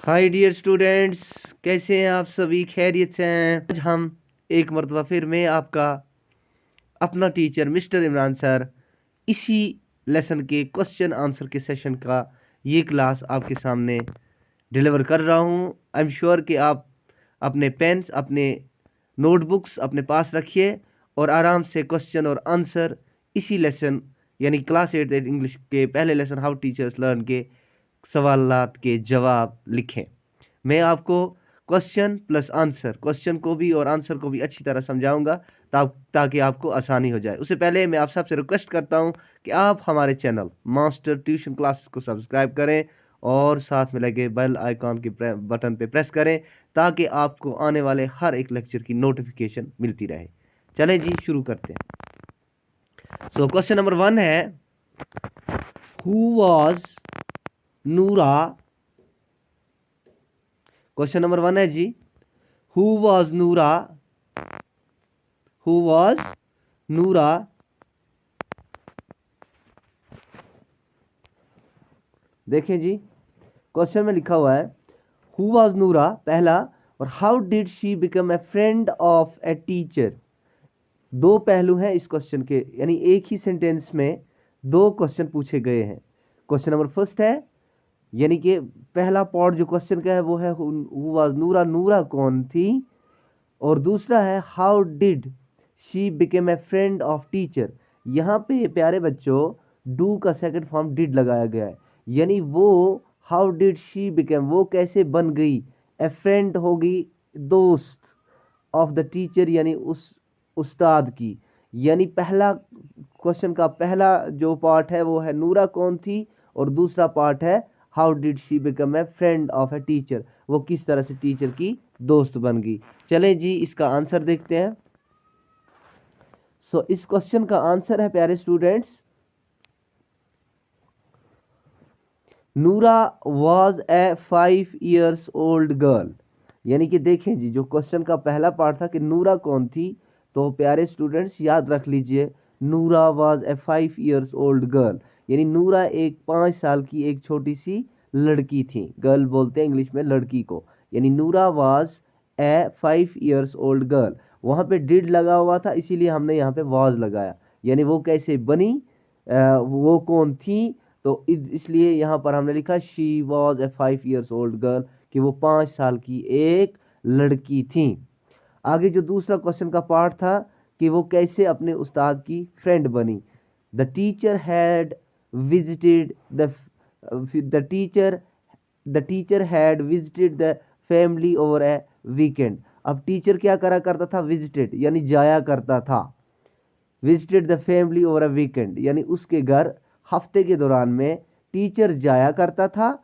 Hi dear students, कैसे हैं आप सभी? खैरियत से हैं? आज हम एक मरतबा फिर मैं आपका अपना टीचर मिस्टर इमरान सर इसी लेसन के क्वेश्चन आंसर के सेशन का ये क्लास आपके सामने डिलीवर कर रहा हूँ। आई एम श्योर कि आप अपने पेन्स, अपने नोटबुक्स अपने पास रखिए और आराम से क्वेश्चन और आंसर इसी लेसन यानी क्लास 8 इंग्लिश के पहले लेसन हाउ टीचर्स लर्न के सवालात के जवाब लिखें। मैं आपको क्वेश्चन को भी और आंसर को भी अच्छी तरह समझाऊंगा ताकि आपको आसानी हो जाए। उससे पहले मैं आप सबसे रिक्वेस्ट करता हूं कि आप हमारे चैनल मास्टर ट्यूशन क्लासेस को सब्सक्राइब करें और साथ में लगे बेल आइकॉन के बटन पे प्रेस करें ताकि आपको आने वाले हर एक लेक्चर की नोटिफिकेशन मिलती रहे। चलें जी, शुरू करते हैं। सो क्वेश्चन नंबर 1 है, हु वाज नूरा। क्वेश्चन नंबर 1 है जी, हु वाज नूरा। हु वाज नूरा। देखें जी, क्वेश्चन में लिखा हुआ है हु वाज नूरा पहला, और how did she become a friend of a teacher. दो पहलू हैं इस क्वेश्चन के, यानी एक ही सेंटेंस में दो क्वेश्चन पूछे गए हैं। क्वेश्चन नंबर फर्स्ट है, यानी कि पहला पार्ट जो क्वेश्चन का है वो है हु वाज नूरा, नूरा कौन थी। और दूसरा है how did she became a friend of teacher. यहाँ पे प्यारे बच्चों डू का सेकंड फॉर्म डिड लगाया गया है, यानी वो हाउ डिड शी बिकेम वो कैसे बन गई, ए फ्रेंड होगी दोस्त, ऑफ द टीचर यानी उस उस्ताद की। यानी पहला क्वेश्चन का पहला जो पार्ट है वो है नूरा कौन थी, और दूसरा पार्ट है how did she become a friend of a teacher, वो किस तरह से टीचर की दोस्त बन गई। चलें जी, इसका आंसर देखते हैं। सो इस क्वेश्चन का आंसर है प्यारे स्टूडेंट्स, नूरा was a 5 years old girl. यानी कि देखें जी, जो क्वेश्चन का पहला पार्ट था कि नूरा कौन थी, तो प्यारे स्टूडेंट्स याद रख लीजिए नूरा was a 5 years old girl, यानी नूरा एक 5 साल की एक छोटी सी लड़की थी। गर्ल बोलते हैं इंग्लिश में लड़की को, यानी नूरा was a 5 years old girl. वहाँ पे डिड लगा हुआ था इसीलिए हमने यहाँ पे वॉज लगाया, यानी वो कैसे बनी, वो कौन थी, तो इसलिए यहाँ पर हमने लिखा she was a 5 years old girl, कि वो 5 साल की एक लड़की थी। आगे जो दूसरा क्वेश्चन का पार्ट था कि वो कैसे अपने उस्ताद की फ्रेंड बनी। The teacher had visited the teacher had visited the family over A weekend. अब टीचर क्या करा करता था, विजिटेड यानी जाया करता था, visited the family over a weekend यानी उसके घर हफ्ते के दौरान में टीचर जाया करता था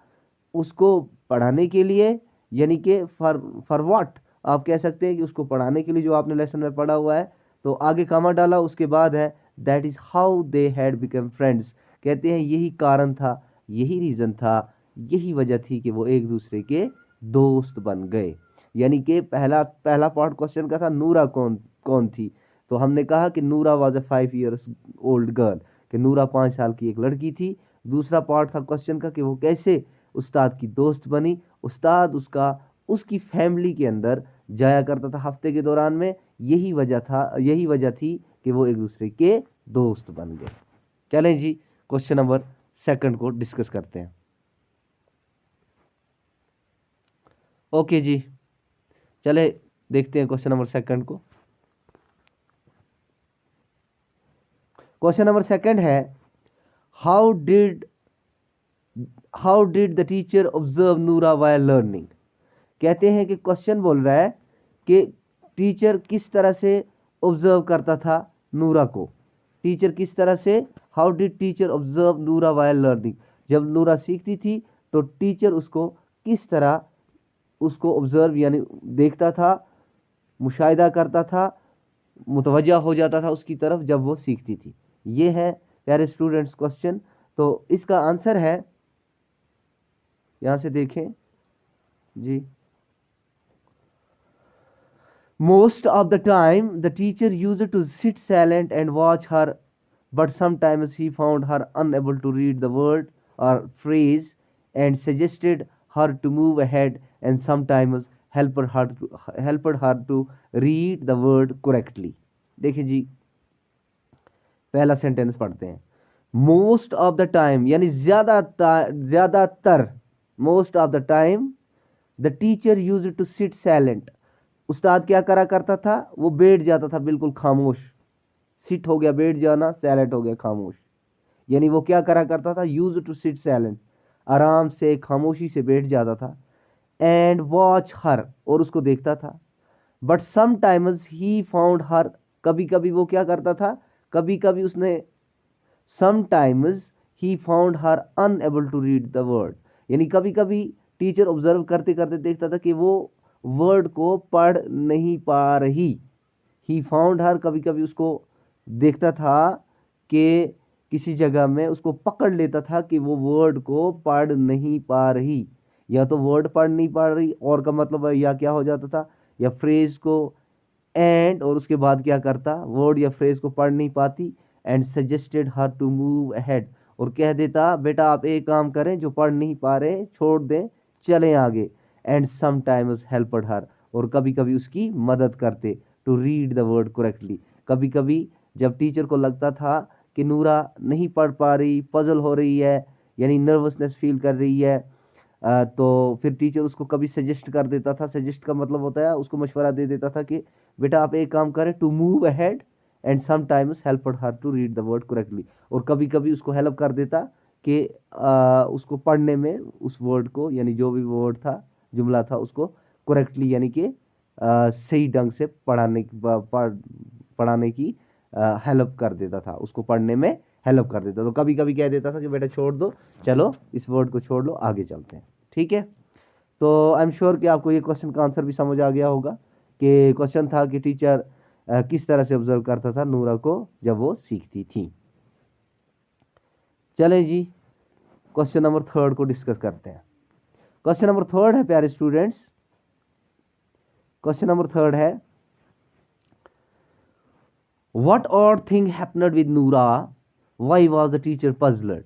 उसको पढ़ाने के लिए, यानी कि फॉर व्हाट आप कह सकते हैं कि उसको पढ़ाने के लिए, जो आपने लेसन में पढ़ा हुआ है। तो आगे कॉमा डाला, उसके बाद है that is how they had become friends. कहते हैं यही कारण था, यही रीज़न था, यही वजह थी कि वो एक दूसरे के दोस्त बन गए। यानी कि पहला पार्ट क्वेश्चन का था नूरा कौन कौन थी, तो हमने कहा कि नूरा was a 5 years old girl, कि नूरा 5 साल की एक लड़की थी। दूसरा पार्ट था क्वेश्चन का कि वो कैसे उस्ताद की दोस्त बनी, उस्ताद उसका उसकी फैमिली के अंदर जाया करता था हफ्ते के दौरान में, यही वजह थी कि वो एक दूसरे के दोस्त बन गए। चलें जी, क्वेश्चन नंबर सेकंड को डिस्कस करते हैं। ओके जी, चले देखते हैं क्वेश्चन नंबर सेकंड को। क्वेश्चन नंबर सेकंड है, how did the teacher observe नूरा वाइल लर्निंग। कहते हैं कि क्वेश्चन बोल रहा है कि टीचर किस तरह से ऑब्जर्व करता था नूरा को। टीचर किस तरह से, हाउ डिड टीचर ऑब्जर्व नूरा वाइल लर्निंग। जब नूरा सीखती थी तो टीचर उसको किस तरह उसको ऑब्जर्व यानी देखता था, मुशाहिदा करता था, मुतवज्जा हो जाता था उसकी तरफ जब वो सीखती थी। ये है प्यारे स्टूडेंट्स क्वेश्चन। तो इसका आंसर है, यहां से देखें जी, most of the time the teacher used to sit silent and watch her, but sometimes he found her unable to read the word or phrase and suggested her to move ahead and sometimes helped her to read the word correctly. देखिए जी, पहला sentence पढ़ते हैं। Most of the time यानी ज्यादातर, most of the time the teacher use to sit silent. उस्ताद क्या करा करता था, वो बैठ जाता था बिल्कुल खामोश। सिट हो गया बैठ जाना, साइलेंट हो गया खामोश। यानी वो क्या करा करता था, यूज टू सिट साइलेंट, आराम से खामोशी से बैठ जाता था। एंड वॉच हर, और उसको देखता था। But sometimes he found her, कभी कभी वो क्या करता था, कभी कभी उसने, sometimes he found her unable to read the word, यानी कभी कभी टीचर ऑब्जर्व करते करते देखता था कि वो वर्ड को पढ़ नहीं पा रही। ही फाउंड हर, कभी कभी उसको देखता था कि किसी जगह में उसको पकड़ लेता था कि वो वर्ड को पढ़ नहीं पा रही, या तो वर्ड पढ़ नहीं पा रही और का मतलब है, या क्या हो जाता था, या फ्रेज को एंड और उसके बाद क्या करता, वर्ड या फ्रेज को पढ़ नहीं पाती। And suggested her to move ahead, और कह देता बेटा आप एक काम करें, जो पढ़ नहीं पा रहे छोड़ दें, चलें आगे। एंड समटाइम्स हेल्पड हर, और कभी कभी उसकी मदद करते, to read the word correctly. कभी कभी जब टीचर को लगता था कि नूरा नहीं पढ़ पा रही, पजल हो रही है, यानी नर्वसनेस फील कर रही है, तो फिर टीचर उसको कभी सजेस्ट कर देता था। सजेस्ट का मतलब होता है उसको मशवरा दे देता था कि बेटा आप एक काम करें, to move ahead and sometimes helped her to read the word correctly. और कभी कभी उसको हेल्प कर देता कि उसको पढ़ने में उस वर्ड को, यानी जो भी वर्ड था, जुमला था, उसको करेक्टली यानी कि सही ढंग से पढ़ाने की हेल्प कर देता था, उसको पढ़ने में हेल्प कर देता। तो कभी कभी कह देता था कि बेटा छोड़ दो, चलो इस वर्ड को छोड़ लो, आगे चलते हैं। ठीक है, तो आई एम श्योर कि आपको ये क्वेश्चन का आंसर भी समझ आ गया होगा कि क्वेश्चन था कि टीचर किस तरह से ऑब्जर्व करता था नूरा को जब वो सीखती थी। चलें जी, क्वेश्चन नंबर 3 को डिस्कस करते हैं। क्वेश्चन नंबर 3 है प्यारे स्टूडेंट्स, क्वेश्चन नंबर 3 है, what odd thing happened with नूरा, why was the teacher puzzled.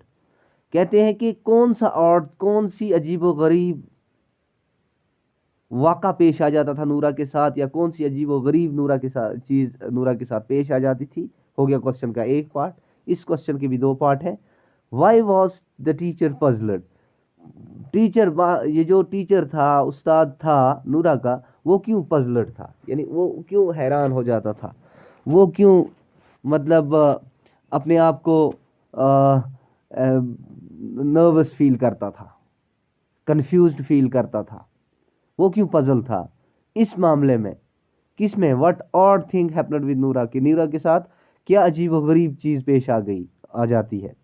कहते हैं कि कौन सी अजीबोगरीब वाक़ा पेश आ जाता था नूरा के साथ, या कौन सी अजीबोगरीब नूरा के साथ चीज़ नूरा के साथ पेश आ जाती थी। हो गया क्वेश्चन का एक पार्ट। इस क्वेश्चन के भी 2 पार्ट हैं। Why was the teacher puzzled, ये जो टीचर था, उस्ताद था नूरा का, वो क्यों पजल्ड था, यानी वो क्यों हैरान हो जाता था, वो क्यों मतलब अपने आप को नर्वस फील करता था, कंफ्यूज्ड फील करता था, वो क्यों पजल था इस मामले में, किस में, what odd thing happened with नूरा, कि नूरा के साथ क्या अजीब व गरीब चीज़ पेश आ जाती है,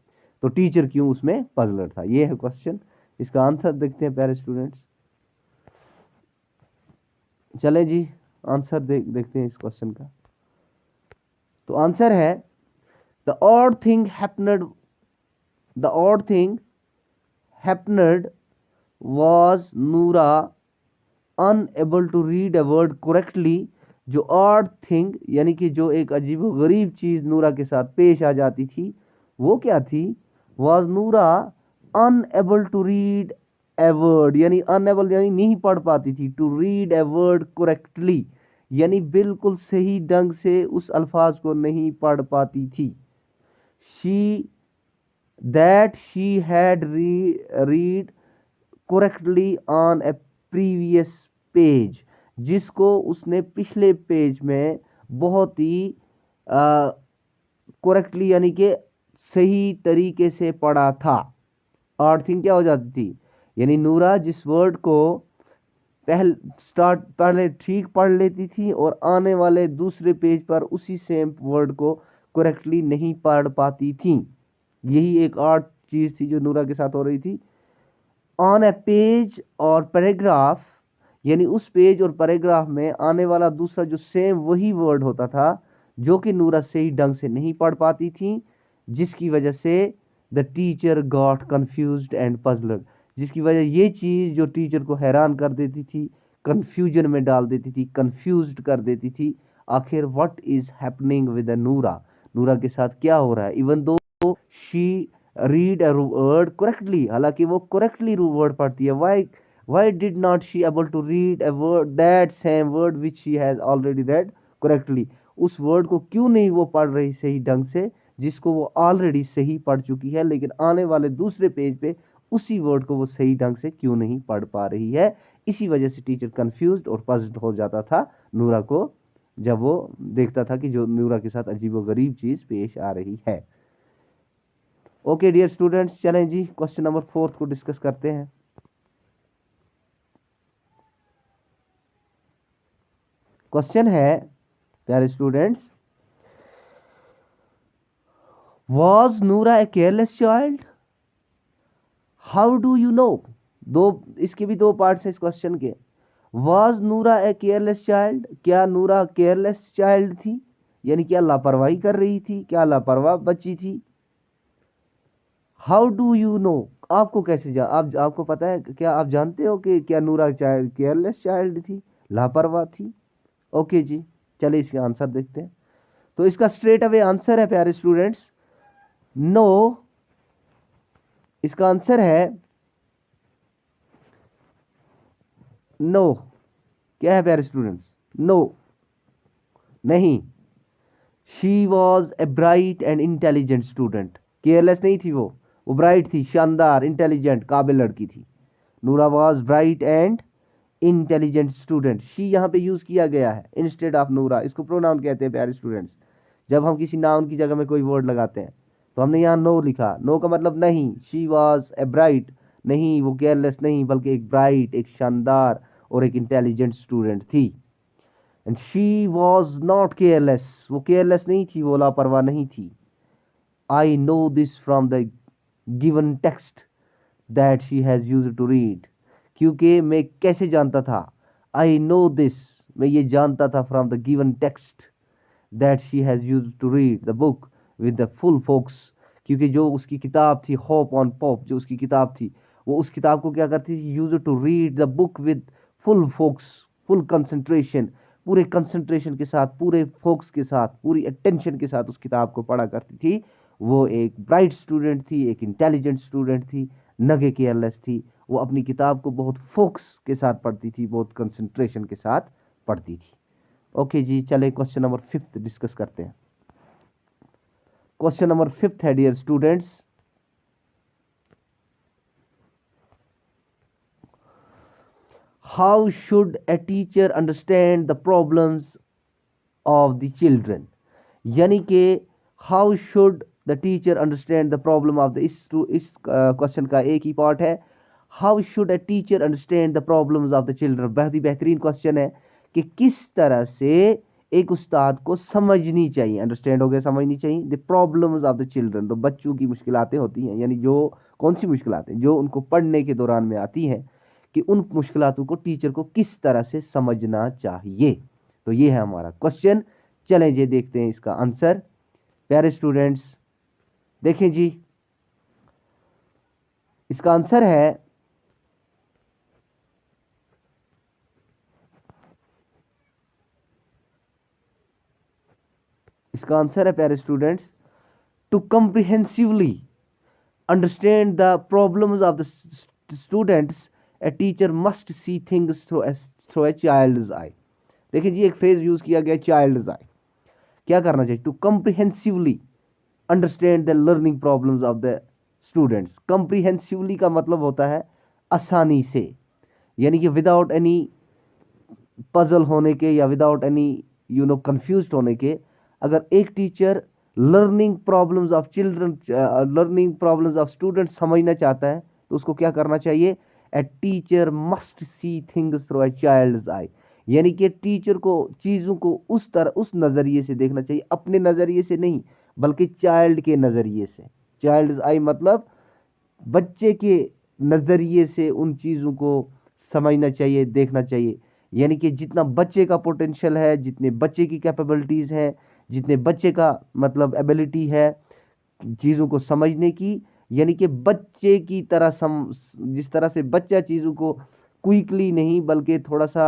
तो टीचर क्यों उसमें पजलर था। ये है क्वेश्चन। इसका आंसर देखते हैं प्यारे स्टूडेंट्स। चलें जी, आंसर देखते हैं इस क्वेश्चन का। तो आंसर है, the odd thing happened was नूरा unable to read a word correctly। जो odd thing यानी कि जो एक अजीब गरीब चीज़ नूरा के साथ पेश आ जाती थी, वो क्या थी, was नूरा unable to read a word, यानी unable यानी नहीं पढ़ पाती थी, to read a word correctly यानी बिल्कुल सही ढंग से उस अल्फाज को नहीं पढ़ पाती थी। she had read correctly on a previous page, जिसको उसने पिछले पेज में बहुत ही करेक्टली यानी कि सही तरीके से पढ़ा था। और थिंग क्या हो जाती थी, यानी नूरा जिस वर्ड को पहले ठीक पढ़ लेती थी और आने वाले दूसरे पेज पर उसी सेम वर्ड को करेक्टली नहीं पढ़ पाती थी। यही एक और चीज़ थी जो नूरा के साथ हो रही थी। ऑन ए पेज और पैराग्राफ, यानी उस पेज और पैराग्राफ में आने वाला दूसरा जो सेम वही वर्ड होता था जो कि नूरा सही ढंग से नहीं पढ़ पाती थी, जिसकी वजह से the teacher got confused and puzzled, जिसकी वजह ये चीज़ जो टीचर को हैरान कर देती थी, कंफ्यूजन में डाल देती थी, कंफ्यूज्ड कर देती थी। आखिर व्हाट इज हैपनिंग विद नूरा, नूरा के साथ क्या हो रहा है। Even though she read a word correctly, हालांकि वो करेक्टली वर्ड पढ़ती है, Y why did not she able to read a word, that same word which she has already read correctly? उस वर्ड को क्यों नहीं वो पढ़ रही सही ढंग से, जिसको वो ऑलरेडी सही पढ़ चुकी है, लेकिन आने वाले दूसरे पेज पे उसी वर्ड को वो सही ढंग से क्यों नहीं पढ़ पा रही है? इसी वजह से टीचर कंफ्यूज्ड और पज्ड हो जाता था नूरा को, जब वो देखता था कि जो नूरा के साथ अजीबोगरीब चीज पेश आ रही है। ओके डियर स्टूडेंट्स, चलें जी क्वेश्चन नंबर 4 को डिस्कस करते हैं। क्वेश्चन है प्यारे students, was Noora a careless child? How do you know? दो, इसके भी दो पार्ट्स हैं इस क्वेश्चन के। Was Noora a careless child? क्या नूरा केयरलेस चाइल्ड थी, यानी क्या लापरवाही कर रही थी, क्या लापरवाह बच्ची थी? How do you no? आपको कैसे आपको पता है, क्या आप जानते हो कि क्या नूरा चाइल्ड केयरलेस चाइल्ड थी, लापरवाह थी? ओके जी, चलिए इसका आंसर देखते हैं। तो इसका स्ट्रेट अवे आंसर है प्यारे स्टूडेंट्स, नो। इसका आंसर है नो। क्या है प्यारे स्टूडेंट्स? नो, नहीं। She was a bright and intelligent student. Careless नहीं थी वो ब्राइट थी, शानदार, इंटेलिजेंट, काबिल लड़की थी। नूरा was bright and intelligent student. She यहाँ पे यूज किया गया है इंस्टेड ऑफ नूरा। इसको प्रोनाउन कहते हैं प्यारे स्टूडेंट्स। जब हम किसी नाउन की जगह में कोई वर्ड लगाते हैं तो हमने यहाँ नो लिखा। नो का मतलब नहीं। शी वॉज ए ब्राइट, नहीं वो केयरलेस नहीं, बल्कि एक ब्राइट, एक शानदार और एक इंटेलिजेंट स्टूडेंट थी। And she was not careless, वो केयरलेस नहीं थी, वो लापरवाह नहीं थी। I know this from the given text that she has used to read. क्योंकि मैं कैसे जानता था? आई नो दिस, मैं ये जानता था from the given text that she has used to read the book with the full focus. क्योंकि जो उसकी किताब थी, होप ऑन पॉप, जो उसकी किताब थी, वो उस किताब को क्या करती थी? Use to read the book with full focus, full concentration, पूरे कंसंट्रेशन के साथ, पूरे फोकस के साथ, पूरी अटेंशन के साथ उस किताब को पढ़ा करती थी। वो एक ब्राइट स्टूडेंट थी, एक इंटेलिजेंट स्टूडेंट थी, न कि केयरलेस थी। वो अपनी किताब को बहुत फोकस के साथ पढ़ती थी, बहुत कंसंट्रेशन के साथ पढ़ती थी। ओके जी, चले क्वेश्चन नंबर 5 डिस्कस करते हैं। क्वेश्चन नंबर 5 है dear students, how should a teacher understand the problems of the children? यानी कि how should the teacher understand the problem of the, इस क्वेश्चन का एक ही पार्ट है, how should a teacher understand the problems of the children. बहुत ही बेहतरीन क्वेश्चन है कि किस तरह से एक उस्ताद को समझनी चाहिए, अंडरस्टैंड हो गया, समझनी चाहिए, the problems of the children, तो बच्चों की मुश्किलातें होती हैं, यानी जो कौन सी मुश्किलातें जो उनको पढ़ने के दौरान में आती हैं, कि उन मुश्किलातों को टीचर को किस तरह से समझना चाहिए। तो ये है हमारा क्वेश्चन। चलें जी देखते हैं इसका आंसर। प्यारे स्टूडेंट्स देखें जी, इसका आंसर है प्यारे students, to comprehensively understand the problems of the students a teacher must see things through a child's eye. देखिए जी, एक फ्रेज यूज किया गया, चाइल्ड्स आई। क्या करना चाहिए? To comprehensively understand the learning problems of the students. Comprehensively का मतलब होता है आसानी से, यानी कि विदाउट एनी पजल होने के या विदाउट एनी कंफ्यूज्ड होने के। अगर एक teacher learning problems of children, learning problems of students समझना चाहता है तो उसको क्या करना चाहिए? A teacher must see things through a child's eye. यानी कि टीचर को चीज़ों को उस तरह, उस नज़रिए से देखना चाहिए, अपने नज़रिए से नहीं बल्कि चाइल्ड के नज़रिए से। चाइल्ड्स आई मतलब बच्चे के नज़रिए से उन चीज़ों को समझना चाहिए, देखना चाहिए। यानी कि जितना बच्चे का पोटेंशियल है, जितने बच्चे की कैपेबिलिटीज़ हैं, जितने बच्चे का मतलब एबिलिटी है चीज़ों को समझने की, यानी कि बच्चे की तरह जिस तरह से बच्चा चीज़ों को क्विकली नहीं बल्कि थोड़ा सा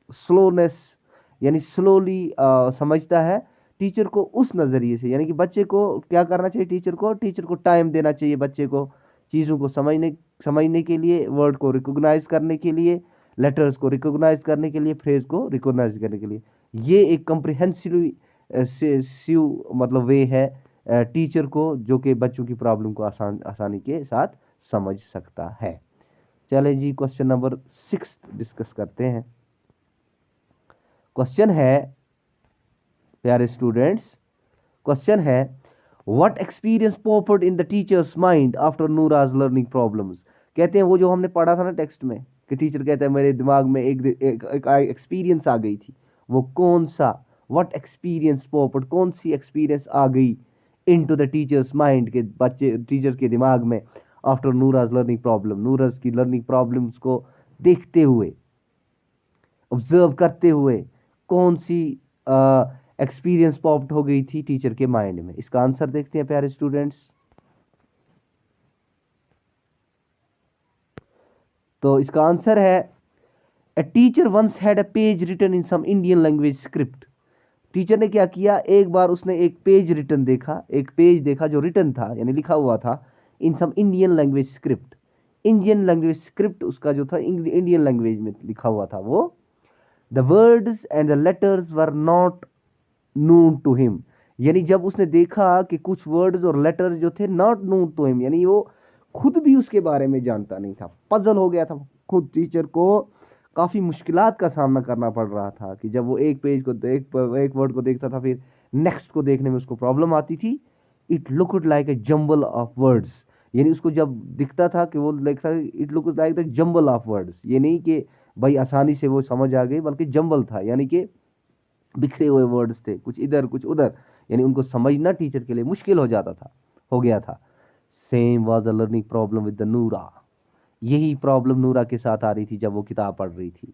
स्लोनेस यानी स्लोली समझता है, टीचर को उस नज़रिए से, यानी कि बच्चे को क्या करना चाहिए? टीचर को टाइम देना चाहिए बच्चे को, चीज़ों को समझने के लिए, वर्ड को रिकॉग्नाइज करने के लिए, लेटर्स को रिकॉग्नाइज करने के लिए, फ्रेज को रिकॉग्नाइज करने के लिए। ये एक कम्प्रिहेंसिव मतलब वे है टीचर को, जो कि बच्चों की प्रॉब्लम को आसानी के साथ समझ सकता है। चले जी क्वेश्चन नंबर 6 डिस्कस करते हैं। क्वेश्चन है प्यारे स्टूडेंट्स, क्वेश्चन है what experience popped in the teacher's mind after Noora's learning problems. कहते हैं वो जो हमने पढ़ा था ना टेक्स्ट में कि टीचर कहता है मेरे दिमाग में एक एक्सपीरियंस आ गई थी, वो कौन सा, व्हाट एक्सपीरियंस पॉपड, कौन सी एक्सपीरियंस आ गई इनटू द टीचर्स माइंड, के बच्चे टीचर के दिमाग में आफ्टर नूराज लर्निंग प्रॉब्लम, नूराज की लर्निंग प्रॉब्लम्स को देखते हुए, ऑब्जर्व करते हुए कौन सी एक्सपीरियंस पॉप्ड हो गई थी टीचर के माइंड में। इसका आंसर देखते हैं प्यारे स्टूडेंट्स। तो इसका आंसर है a teacher once had a page written in some Indian language script. Teacher ने क्या किया, एक बार उसने एक पेज रिटन देखा, एक पेज देखा जो रिटन था यानी लिखा हुआ था in some Indian language script. Indian language script उसका जो था इंडियन लैंग्वेज में लिखा हुआ था वो। The words and the letters were not known to him, यानी जब उसने देखा कि कुछ वर्ड्स और लेटर्स जो थे नॉट नोन टू हिम, यानी वो खुद भी उसके बारे में जानता नहीं था, पजल हो गया था खुद। टीचर को काफ़ी मुश्किलात का सामना करना पड़ रहा था कि जब वो एक पेज को एक वर्ड को देखता था फिर नेक्स्ट को देखने में उसको प्रॉब्लम आती थी। It looked like a jumble of words, यानी उसको जब दिखता था कि वो लिखता, it looked like the jumble of words, ये नहीं कि भाई आसानी से वो समझ आ गई, बल्कि जम्बल था, यानी कि बिखरे हुए वर्ड्स थे, कुछ इधर कुछ उधर, यानी उनको समझना टीचर के लिए मुश्किल हो गया था। Same was a learning problem with the नूरा, यही प्रॉब्लम नूरा के साथ आ रही थी जब वो किताब पढ़ रही थी।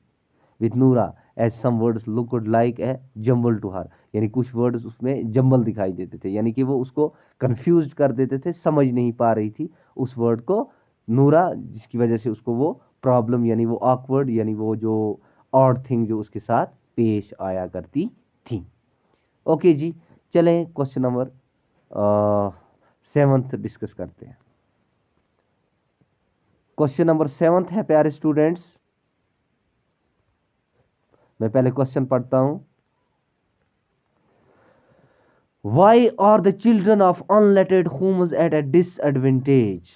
With Noora as some words looked like a jumble to her, यानी कुछ वर्ड्स उसमें जम्बल दिखाई देते थे, यानी कि वो उसको कंफ्यूज कर देते थे, समझ नहीं पा रही थी उस वर्ड को नूरा, जिसकी वजह से उसको वो प्रॉब्लम यानी वो ऑकवर्ड यानी वो जो ऑड थिंग जो उसके साथ पेश आया करती थी। ओके जी, चलें क्वेश्चन नंबर 7 डिस्कस करते हैं। क्वेश्चन नंबर 7 है प्यारे स्टूडेंट्स, मैं पहले क्वेश्चन पढ़ता हूं। Why are the children of unlettered homes at a disadvantage?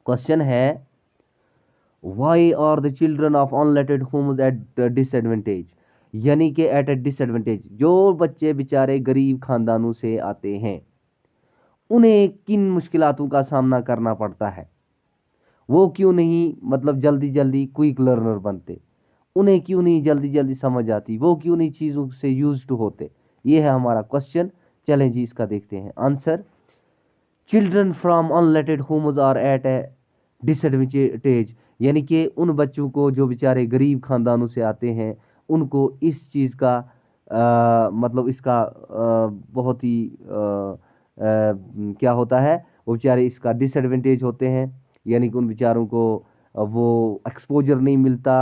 Question है Why are the children of unlettered homes at a disadvantage? यानी कि एट ए डिसएडवांटेज, जो बच्चे बेचारे गरीब खानदानों से आते हैं उन्हें किन मुश्किलातों का सामना करना पड़ता है, वो क्यों नहीं मतलब जल्दी जल्दी क्विक लर्नर बनते, उन्हें क्यों नहीं जल्दी जल्दी समझ आती, वो क्यों नहीं चीज़ों से यूज्ड होते। ये है हमारा क्वेश्चन। चलें जी इसका देखते हैं answer. Children from unlettered homes are at a disadvantage, यानी कि उन बच्चों को जो बेचारे गरीब खानदानों से आते हैं उनको इस चीज़ का मतलब इसका बहुत ही क्या होता है, वो बेचारे इसका डिसएडवांटेज होते हैं, यानी कि उन बेचारों को वो एक्सपोजर नहीं मिलता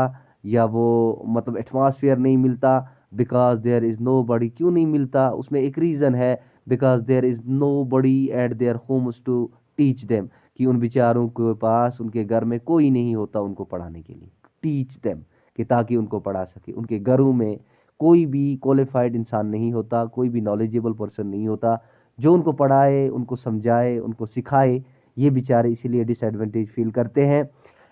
या वो मतलब एटमॉस्फेयर नहीं मिलता। Because there is nobody, क्यों नहीं मिलता, उसमें एक रीज़न है, because there is nobody at their homes to teach them, कि उन बेचारों के पास उनके घर में कोई नहीं होता उनको पढ़ाने के लिए, टीच देम कि ताकि उनको पढ़ा सके। उनके घरों में कोई भी क्वालिफाइड इंसान नहीं होता, कोई भी नॉलेजेबल पर्सन नहीं होता जो उनको पढ़ाए, उनको समझाए, उनको सिखाए। ये बेचारे इसीलिए डिसएडवांटेज फील करते हैं।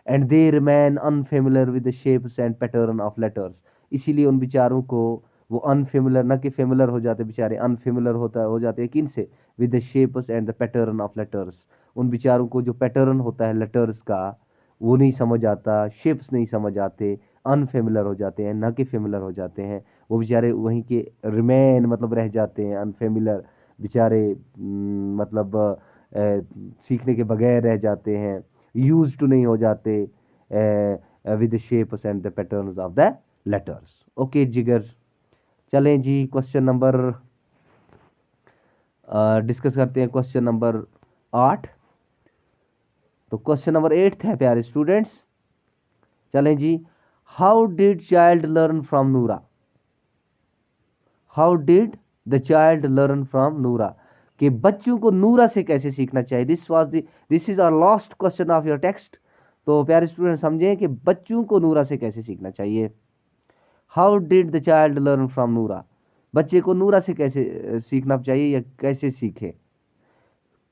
And they remain unfamiliar with the shapes and pattern of letters, इसीलिए उन बेचारों को वो अनफेमिलियर, न कि फेमिलियर हो जाते बेचारे, अनफेमिलियर हो जाते हैं किन से, with the shapes and the pattern of letters. उन बेचारों को जो पैटर्न होता है लेटर्स का वो नहीं समझ आता, शेप्स नहीं समझ आते, अनफेमिलियर हो जाते हैं, न कि फेमिलियर हो जाते हैं। वो बेचारे वहीं के रिमेन मतलब रह जाते हैं, अनफेमिलियर बेचारे मतलब सीखने के बगैर रह जाते हैं, यूज टू नहीं हो जाते with the shapes and the patterns of the letters. Okay जिगर, चलें जी क्वेश्चन नंबर डिस्कस करते हैं, क्वेश्चन नंबर 8। तो क्वेश्चन नंबर 8 है प्यारे स्टूडेंट्स, चलें जी। How did child learn from Noora, how did the child learn from Noora. कि बच्चों को नूरा से कैसे सीखना चाहिए। This is our last question of your text. तो प्यारे स्टूडेंट समझें कि बच्चों को नूरा से कैसे सीखना चाहिए। How did the child learn from नूरा, बच्चे को नूरा से कैसे सीखना चाहिए या कैसे सीखे,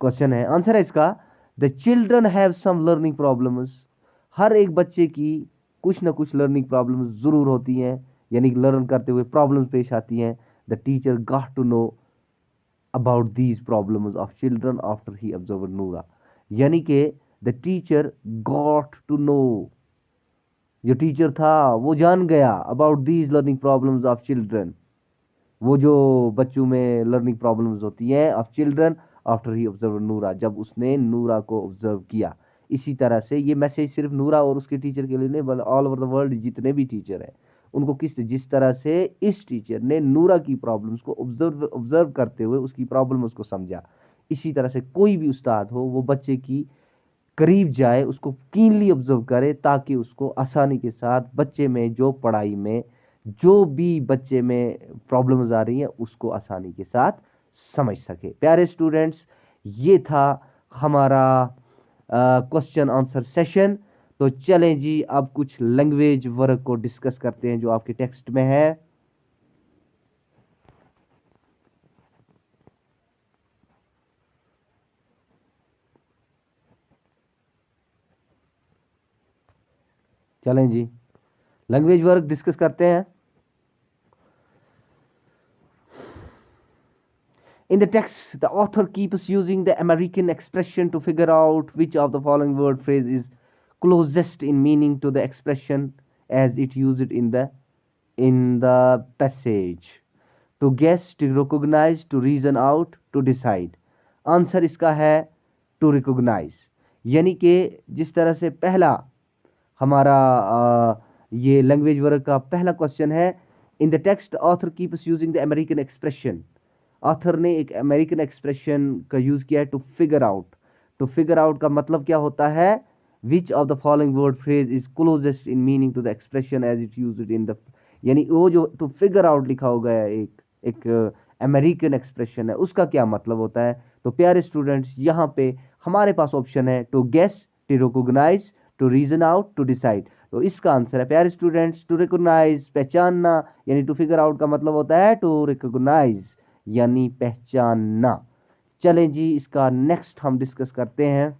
क्वेश्चन है। आंसर है इसका, the children have some learning problems, हर एक बच्चे की कुछ ना कुछ लर्निंग प्रॉब्लम्स जरूर होती हैं, यानी लर्न करते हुए प्रॉब्लम्स पेश आती हैं। The teacher got to know about these problems of children after he observe Noora, यानी कि the teacher got to know, जो टीचर था वो जान गया about these learning problems of children, वो जो बच्चों में लर्निंग प्रॉब्लम्स होती हैं of children after he observe Noora, जब उसने नूरा को ऑब्जर्व किया। इसी तरह से ये मैसेज सिर्फ नूरा और उसके टीचर के लिए नहीं, बल्कि ऑल ओवर द वर्ल्ड जितने भी टीचर हैं उनको जिस तरह से इस टीचर ने नूरा की प्रॉब्लम्स को ऑब्जर्व करते हुए उसकी प्रॉब्लम्स को समझा, इसी तरह से कोई भी उस्ताद हो वो बच्चे की करीब जाए, उसको कीनली ऑब्जर्व करे, ताकि उसको आसानी के साथ बच्चे में जो पढ़ाई में जो भी बच्चे में प्रॉब्लम्स आ रही हैं उसको आसानी के साथ समझ सके। प्यारे स्टूडेंट्स, ये था हमारा क्वेश्चन आंसर सेशन। तो चलें जी, अब कुछ लैंग्वेज वर्क को डिस्कस करते हैं जो आपके टेक्स्ट में है। चलें जी, लैंग्वेज वर्क डिस्कस करते हैं। In the text, the author keeps using the American expression to figure out which of the following word phrase is closest in meaning to the expression as it used in the passage. To guess, to recognize, to reason out, to decide. Answer इसका है to recognize, यानी कि जिस तरह से पहला हमारा ये लैंग्वेज वर्क का पहला क्वेश्चन है, in the text author keeps using the American expression, author ने एक अमेरिकन एक्सप्रेशन का यूज किया है to figure out. To figure out का मतलब क्या होता है, which of the following word phrase is closest in meaning to the expression as it used in the, यानी वो जो टू फिगर आउट लिखा हो गया एक अमेरिकन एक्सप्रेशन है, उसका क्या मतलब होता है। तो प्यारे स्टूडेंट्स, यहाँ पे हमारे पास ऑप्शन है to guess, to recognise, to reason out, to decide. तो इसका आंसर है प्यारे स्टूडेंट्स टू रिकॉग्नाइज, पहचानना, यानी टू फिगर आउट का मतलब होता है टू रिकॉग्नाइज यानी पहचानना। चलें जी, इसका नेक्स्ट हम डिस्कस करते हैं।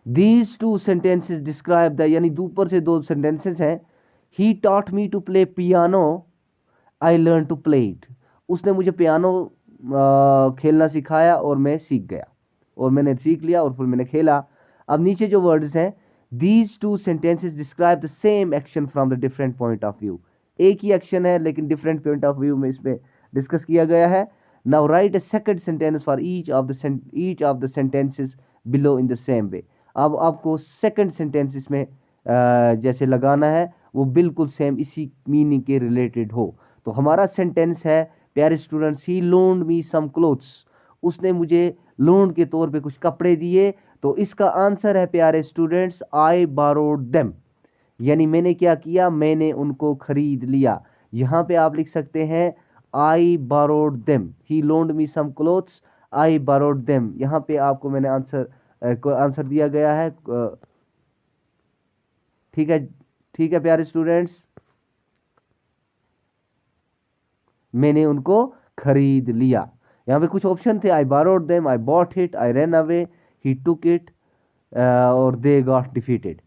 These two sentences describe the, यानी ऊपर से दो सेंटेंसेस हैं। He taught me to play piano, I learned to play it. उसने मुझे पियानो खेलना सिखाया और मैं सीख गया, और मैंने सीख लिया और फिर मैंने खेला। अब नीचे जो वर्ड्स हैं, These two sentences describe the same action from the different point of view. एक ही एक्शन है लेकिन डिफरेंट पॉइंट ऑफ व्यू में इसमें डिस्कस किया गया है। Now write a second sentence for each of the sentences below in the same way. अब आपको सेकंड सेंटेंस इसमें जैसे लगाना है वो बिल्कुल सेम इसी मीनिंग के रिलेटेड हो। तो हमारा सेंटेंस है प्यारे स्टूडेंट्स, ही लोन्ड मी सम क्लोथ्स, उसने मुझे लोन के तौर पे कुछ कपड़े दिए। तो इसका आंसर है प्यारे स्टूडेंट्स, आई बारोड देम, यानी मैंने क्या किया, मैंने उनको खरीद लिया। यहाँ पे आप लिख सकते हैं आई बारोड देम, ही लोन्ड मी सम क्लोथ्स, आई बारोड देम। यहाँ पे आपको मैंने आंसर दिया गया है। ठीक है, ठीक है प्यारे स्टूडेंट्स, मैंने उनको खरीद लिया। यहाँ पे कुछ ऑप्शन थे, I borrowed them, I bought it, I ran away, he took it और दे गॉट डिफीटेड।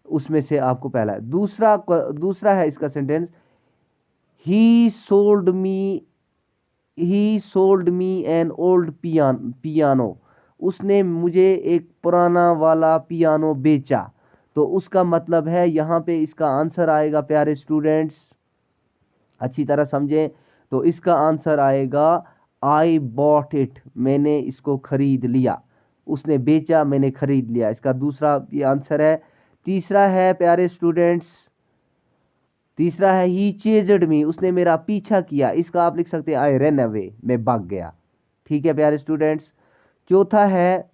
उसमें से आपको पहला है। दूसरा है इसका sentence, he sold me an old piano, उसने मुझे एक पुराना वाला पियानो बेचा। तो उसका मतलब है यहाँ पे इसका आंसर आएगा प्यारे स्टूडेंट्स, अच्छी तरह समझें। तो इसका आंसर आएगा आई बॉट इट, मैंने इसको खरीद लिया। उसने बेचा, मैंने खरीद लिया, इसका दूसरा ये आंसर है। तीसरा है प्यारे स्टूडेंट्स, तीसरा है ही चेज्ड मी, उसने मेरा पीछा किया। इसका आप लिख सकते हैं आई रन अवे, मैं भाग गया। ठीक है प्यारे स्टूडेंट्स। चौथा है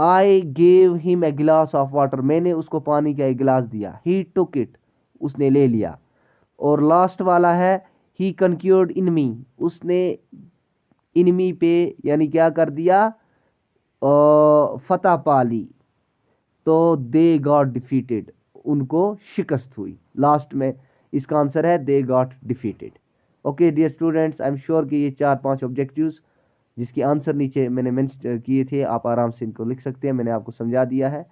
आई गेव हिम ए गिलास ऑफ वाटर, मैंने उसको पानी का एक गिलास दिया। ही टुक इट, उसने ले लिया। और लास्ट वाला है ही कंक्यूर्ड इन मी, उसने इनमी पे यानी क्या कर दिया, फतह पा ली। तो दे गॉट डिफीटेड, उनको शिकस्त हुई। लास्ट में इसका आंसर है they got defeated. Okay dear students, I am sure कि ये 4-5 ऑब्जेक्टिव्स जिसके आंसर नीचे मैंने मेंशन किए थे, आप आराम से इनको लिख सकते हैं, मैंने आपको समझा दिया है।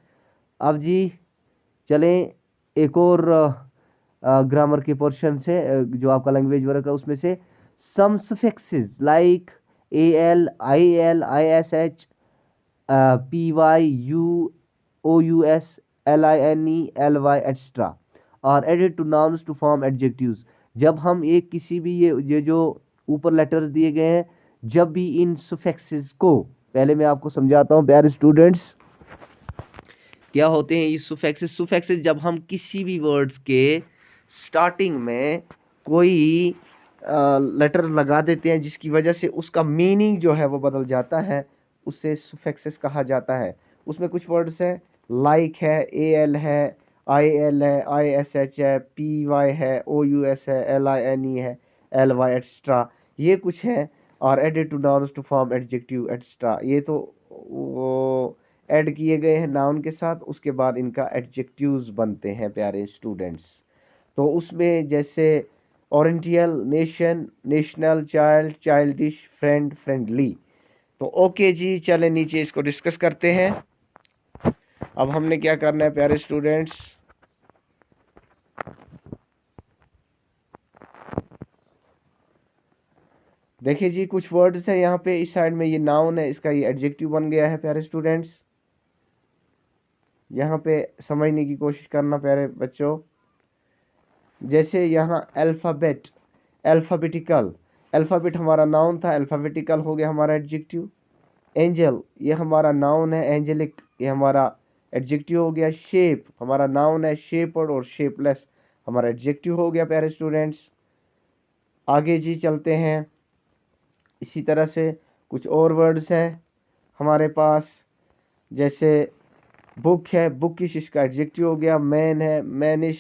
अब जी चलें एक और ग्रामर के पोर्शन से, जो आपका लैंग्वेज वर्क है उसमें से some suffixes like A L, I S H, P Y, U, O U S, L I N E, L Y extra are added to nouns to form adjectives. जब हम एक किसी भी ये जो ऊपर लेटर्स दिए गए हैं, जब भी इन सफिक्सेस को, पहले मैं आपको समझाता हूँ प्यारे स्टूडेंट्स क्या होते हैं ये सुफिक्सेस। सुफिक्सेस जब हम किसी भी वर्ड्स के स्टार्टिंग में कोई लेटर लगा देते हैं जिसकी वजह से उसका मीनिंग जो है वो बदल जाता है, उससे सुफिक्सेस कहा जाता है। उसमें कुछ वर्ड्स हैं, लाइक है, ए एल है, आई एल है, आई एस एच है, पी वाई है, ओ यू एस है, एल आई एन ई है, एल वाई एक्स्ट्रा, ये कुछ है। और added to nouns to form adjective extra, ये तो वो ऐड किए गए हैं नाउन के साथ, उसके बाद इनका एडजेक्टिव्स बनते हैं प्यारे स्टूडेंट्स। तो उसमें जैसे oriental, nation, national, child, childish, friend, friendly. तो ओके जी, चले नीचे इसको डिस्कस करते हैं। अब हमने क्या करना है प्यारे स्टूडेंट्स, देखिए जी कुछ वर्ड्स हैं यहाँ पे, इस साइड में ये नाउन है, इसका ये एडजेक्टिव बन गया है प्यारे स्टूडेंट्स। यहाँ पे समझने की कोशिश करना प्यारे बच्चों। जैसे यहाँ अल्फ़ाबेट, अल्फ़ाबेटिकल, अल्फ़ाबेट हमारा नाउन था, अल्फ़ाबेटिकल हो गया हमारा एडजेक्टिव। एंजल, ये हमारा नाउन है, एंजेलिक ये हमारा एडजेक्टिव हो गया। शेप हमारा नाउन है, शेपर्ड और शेपलेस हमारा एडजेक्टिव हो गया प्यारे स्टूडेंट्स। आगे जी चलते हैं, इसी तरह से कुछ और वर्ड्स हैं हमारे पास। जैसे बुक है, बुकिश इसका एडजेक्टिव हो गया। मैन है, मैनिश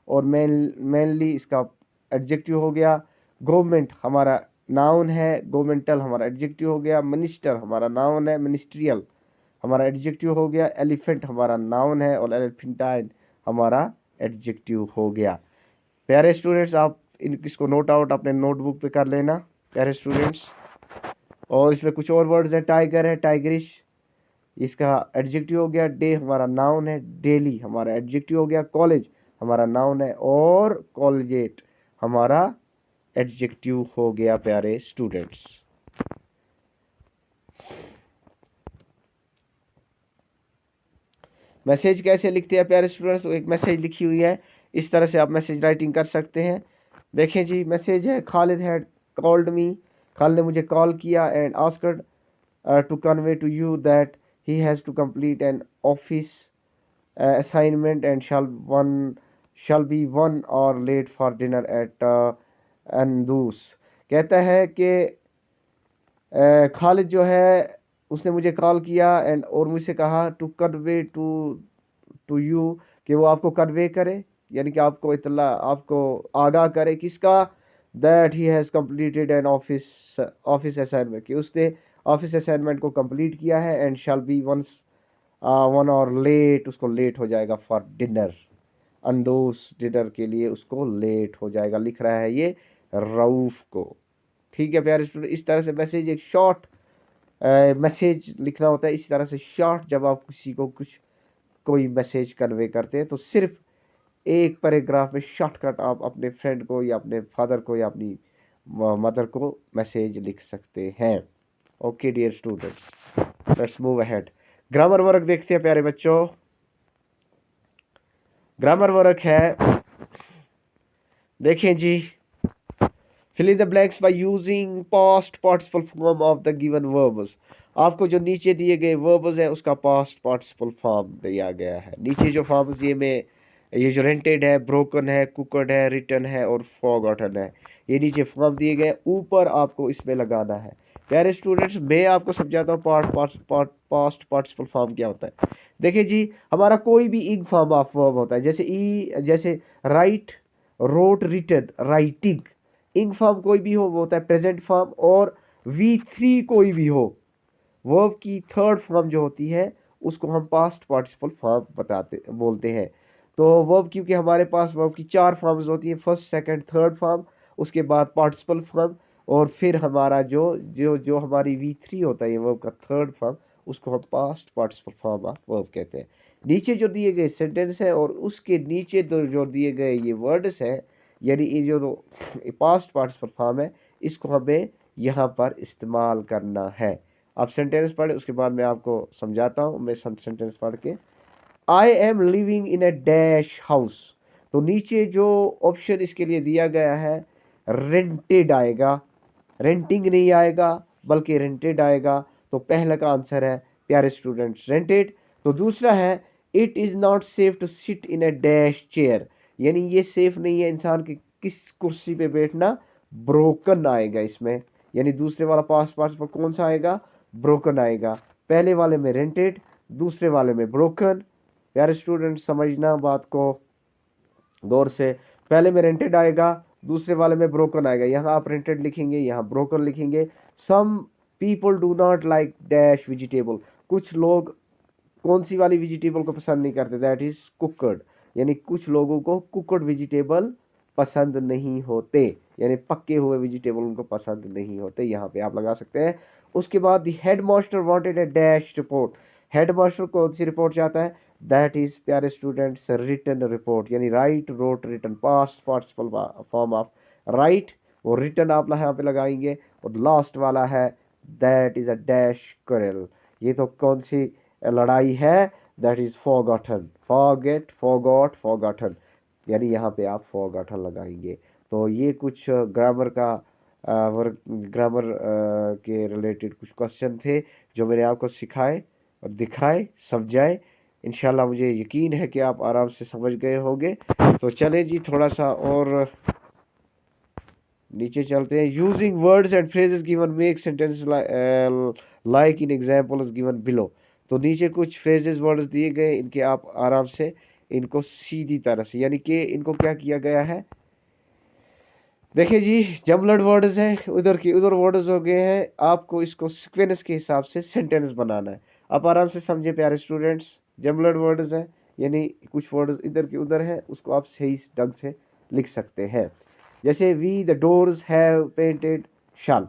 और मैनली इसका एडजेक्टिव हो गया। गवर्नमेंट हमारा नाउन है, गवर्नमेंटल हमारा एडजेक्टिव हो गया। मिनिस्टर हमारा नाउन है, मिनिस्ट्रियल हमारा एडजेक्टिव हो गया। एलिफेंट हमारा नाउन है और एलिफेंटाइन हमारा एडजेक्टिव हो गया। प्यारे स्टूडेंट्स, आप इसको नोट आउट अपने नोटबुक पे कर लेना प्यारे स्टूडेंट्स। और इसमें कुछ और वर्ड्स हैं, टाइगर है, टाइगरिश इसका एडजेक्टिव हो गया। डे हमारा नाउन है, डेली हमारा एडजेक्टिव हो गया। कॉलेज हमारा नाउन है और कॉलेजेट हमारा एडजेक्टिव हो गया प्यारे स्टूडेंट्स। मैसेज कैसे लिखते हैं प्यारे स्टूडेंट्स, एक मैसेज लिखी हुई है, इस तरह से आप मैसेज राइटिंग कर सकते हैं। देखें जी, मैसेज है, Khalid had called me, Khalid ने मुझे कॉल किया and asked to convey to you that he has to complete an office assignment and shall be 1 hour late for dinner at Andus। कहता है कि खालिद जो है उसने मुझे कॉल किया एंड और मुझसे कहा टू कन्वे टू यू, कि वो आपको कन्वे करे यानी कि आपको इतला, आपको आगाह करे किसका, that he has completed an office assignment, कि उसने ऑफिस असाइनमेंट को कंप्लीट किया है। And shall be 1 hour late, उसको लेट हो जाएगा फॉर डिनर, अंडोस डिनर के लिए उसको लेट हो जाएगा, लिख रहा है ये रऊफ को। ठीक है प्यारे स्टूडेंट, इस तरह से मैसेज, एक शॉर्ट मैसेज लिखना होता है। इसी तरह से शॉर्ट, जब आप किसी को कोई मैसेज कन्वे करते हैं तो सिर्फ एक पैराग्राफ में शॉर्टकट आप अपने फ्रेंड को या अपने फादर को या अपनी मदर को मैसेज लिख सकते हैं। Okay dear students, let's move ahead. Grammar work देखते हैं प्यारे बच्चों। ग्रामर वर्क है, देखें जी, fill in the blanks by using past participle form of the given verbs. आपको जो नीचे दिए गए वर्ब्स है उसका पास्ट पार्टिसिपल फॉर्म दिया गया है। नीचे जो फॉर्म्स दिए में, ये जो रेंटेड है, ब्रोकन है, कुकड है, रिटन है और फॉरगॉटन है, ये नीचे फॉर्म दिए गए, ऊपर आपको इसमें लगाना है। प्यारे स्टूडेंट्स, मैं आपको समझाता हूँ पास्ट पार्टिसिपल फॉर्म क्या होता है। देखिए जी, हमारा कोई भी इंग फॉर्म ऑफ वर्ब होता है, जैसे राइट, रोट, रिटन, राइटिंग। इंग फॉर्म कोई भी हो वो होता है प्रेजेंट फॉर्म, और V3 कोई भी हो, वर्ब की थर्ड फॉर्म जो होती है उसको हम पास्ट पार्टिसिपल फॉर्म बोलते हैं। तो वर्ब, क्योंकि हमारे पास वर्ब की 4 फॉर्म्स होती है, फर्स्ट, सेकंड, थर्ड फॉर्म, उसके बाद पार्टिसिपल फॉर्म, और फिर हमारा जो जो जो हमारी V3 होता है, ये वर्ब का थर्ड फॉर्म, उसको हम past participle form of verb कहते हैं। नीचे जो दिए गए सेंटेंस है और उसके नीचे जो दिए गए ये वर्ड्स है, यानी ये जो पास्ट पार्टिसिपल फॉर्म है, इसको हमें यहाँ पर इस्तेमाल करना है। आप सेंटेंस पढ़े, उसके बाद मैं आपको समझाता हूँ। मैं सेंटेंस पढ़ के, I am living in a dash house. तो नीचे जो ऑप्शन इसके लिए दिया गया है, रेंटेड आएगा, रेंटिंग नहीं आएगा बल्कि रेंटेड आएगा। तो पहला का आंसर है प्यारे स्टूडेंट्स रेंटेड। तो दूसरा है, it is not safe to sit in a dash chair, यानी ये सेफ नहीं है इंसान की किस कुर्सी पे बैठना, ब्रोकन आएगा इसमें। यानी दूसरे वाला पास्ट पार्टिसिपल कौन सा आएगा, ब्रोकन आएगा। पहले वाले में रेंटेड, दूसरे वाले में ब्रोकन। प्यारे स्टूडेंट समझना बात को गौर से, पहले में रेंटेड आएगा, दूसरे वाले में ब्रोकन आएगा। यहाँ आप रेंटेड लिखेंगे, यहाँ ब्रोकन लिखेंगे। Some people do not like dash vegetable, कुछ लोग कौन सी वाली वेजिटेबल को पसंद नहीं करते, दैट इज कुकड, यानी कुछ लोगों को कुकड वेजिटेबल पसंद नहीं होते, यानी पक्के हुए वेजिटेबल उनको पसंद नहीं होते। यहाँ पे आप लगा सकते हैं। उसके बाद the headmaster wanted a dash report, headmaster कौन सी रिपोर्ट चाहता है, दैट इज प्यारे स्टूडेंट्स रिटन रिपोर्ट, यानी write, wrote, written, past participle form of write, और रिटन आप यहाँ पे लगाएंगे। और लास्ट वाला है that is a dash quarrel, ये तो कौन सी लड़ाई है, that is forgotten, forget, forgot, forgotten, यानी यहाँ पे आप फॉरगॉटन लगाएंगे। तो ये कुछ ग्रामर का ग्रामर के रिलेटेड कुछ क्वेश्चन थे जो मैंने आपको सिखाए और दिखाए, समझाए। इंशाल्लाह मुझे यकीन है कि आप आराम से समझ गए होंगे। तो चले जी, थोड़ा सा और नीचे चलते हैं। Using words and phrases given make sentence like in examples given below. तो नीचे कुछ फ्रेजेस वर्ड्स दिए गए, इनके आप आराम से इनको सीधी तरह से, यानी कि इनको क्या किया गया है, देखिए जी, जमलड वर्ड्स हैं, उधर की उधर वर्ड्स हो गए हैं। आपको इसको सीक्वेंस के हिसाब से सेंटेंस बनाना है। आप आराम से समझे प्यारे स्टूडेंट्स, जमलड वर्ड्स हैं, यानी कुछ वर्ड्स इधर के उधर है, उसको आप सही ढंग से लिख सकते हैं। जैसे we the doors have painted shall,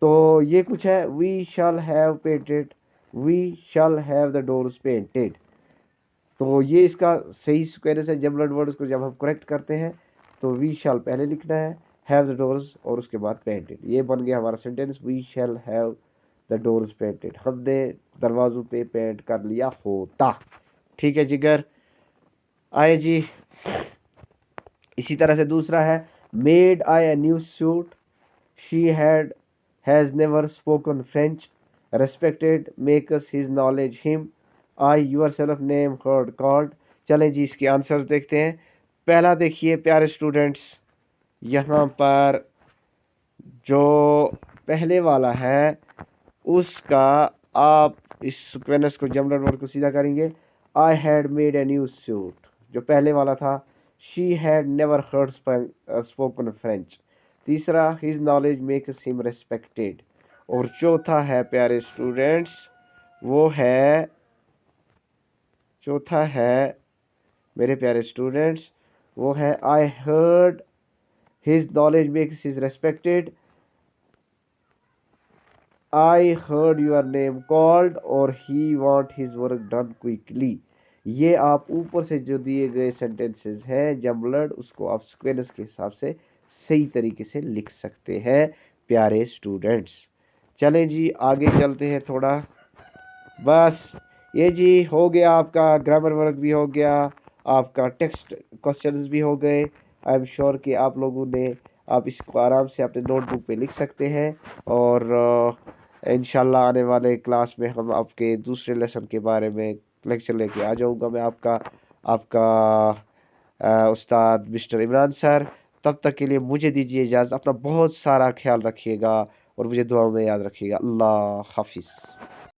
तो ये कुछ है, we shall have painted, we shall have the doors painted. तो ये इसका सही सीक्वेंस है। जमलड वर्ड्स को जब हम करेक्ट करते हैं तो वी शैल पहले लिखना है, हैव द डोर्स और उसके बाद पेंटेड। ये बन गया हमारा sentence, we shall have the doors painted, हमने दरवाजों पे पेंट कर लिया होता। ठीक है जिगर, आए जी। इसी तरह से दूसरा है, made I a new suit, she has never spoken French, respected makes his knowledge him, I yourself name heard called. चलें जी, इसके आंसर्स देखते हैं। पहला देखिए प्यारे स्टूडेंट्स, यहाँ पर जो पहले वाला है उसका आप इस सीक्वेंस को, जमलर वर्ड को सीधा करेंगे। I had made a new suit, जो पहले वाला था, she had never heard spoken French. तीसरा, his knowledge makes him respected. और चौथा है प्यारे स्टूडेंट्स, वो है, चौथा है मेरे प्यारे स्टूडेंट्स, वो है I heard his knowledge makes his respected, I heard your name called, और he want his work done quickly. ये आप ऊपर से जो दिए गए सेंटेंसेस हैं जमलर्ड, उसको आप सीक्वेंस के हिसाब से सही तरीके से लिख सकते हैं प्यारे स्टूडेंट्स। चलें जी, आगे चलते हैं थोड़ा। बस ये जी हो गया, आपका ग्रामर वर्क भी हो गया, आपका टेक्स्ट क्वेश्चंस भी हो गए। आई एम श्योर कि आप लोगों ने, आप इसको आराम से अपने नोटबुक पे लिख सकते हैं। और इंशाल्लाह आने वाले क्लास में हम आपके दूसरे लेसन के बारे में लेक्चर लेके आ जाऊंगा मैं, आपका उस्ताद मिस्टर इमरान सर। तब तक के लिए मुझे दीजिए इजाज़त, अपना बहुत सारा ख्याल रखिएगा। और मुझे दुआओं में याद रखिएगा। अल्लाह हाफिज़।